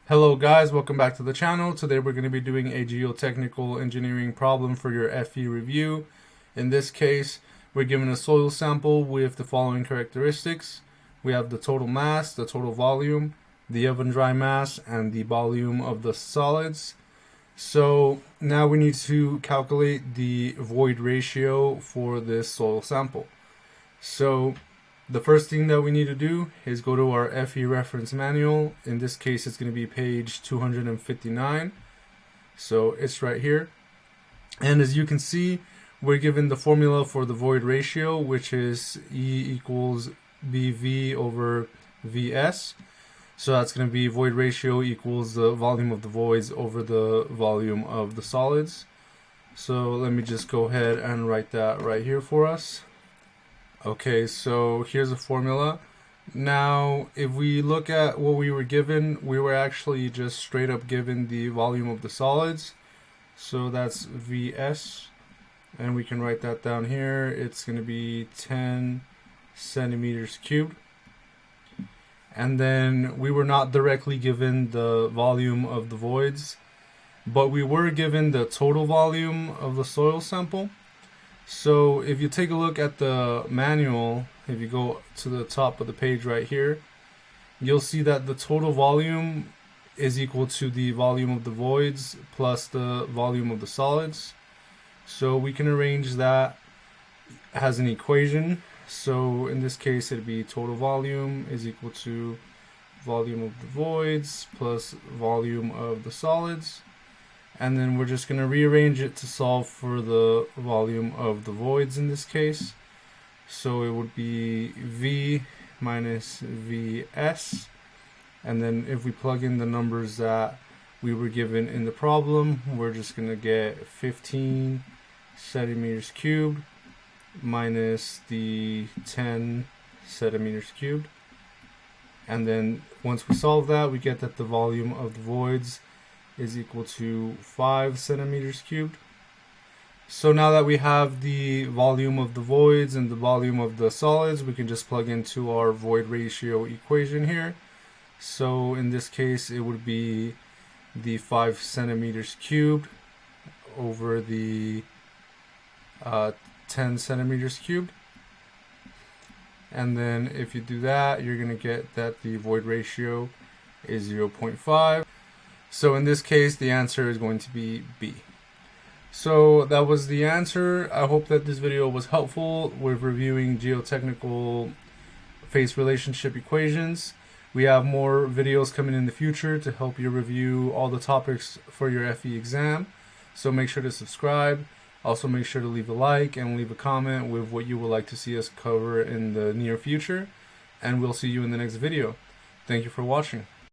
Hello guys, welcome back to the channel. Today we're going to be doing a geotechnical engineering problem for your FE review. In this case, we're given a soil sample with the following characteristics. We have the total mass, the total volume, the oven dry mass, and the volume of the solids. So now we need to calculate the void ratio for this soil sample. So the first thing that we need to do is go to our FE reference manual. In this case, it's going to be page 259. So it's right here. And as you can see, we're given the formula for the void ratio, which is E equals BV over VS. So that's going to be void ratio equals the volume of the voids over the volume of the solids. So let me just go ahead and write that right here for us. Okay, so here's a formula. Now, if we look at what we were given, we were actually just straight up given the volume of the solids. So that's Vs, and we can write that down here. It's going to be 10 centimeters cubed. And then we were not directly given the volume of the voids, but we were given the total volume of the soil sample. So if you take a look at the manual, if you go to the top of the page right here, you'll see that the total volume is equal to the volume of the voids plus the volume of the solids. So we can arrange that as an equation. So in this case, it'd be total volume is equal to volume of the voids plus volume of the solids. And then we're just going to rearrange it to solve for the volume of the voids in this case. So it would be V minus Vs. And then if we plug in the numbers that we were given in the problem, we're just going to get 15 centimeters cubed minus the 10 centimeters cubed. And then once we solve that, we get that the volume of the voids is equal to 5 centimeters cubed. So now that we have the volume of the voids and the volume of the solids, we can just plug into our void ratio equation here. So in this case, it would be the 5 centimeters cubed over the 10 centimeters cubed. And then if you do that, you're going to get that the void ratio is 0.5. So in this case, the answer is going to be B. So that was the answer. I hope that this video was helpful with reviewing geotechnical phase relationship equations. We have more videos coming in the future to help you review all the topics for your FE exam. So make sure to subscribe. Also make sure to leave a like and leave a comment with what you would like to see us cover in the near future. And we'll see you in the next video. Thank you for watching.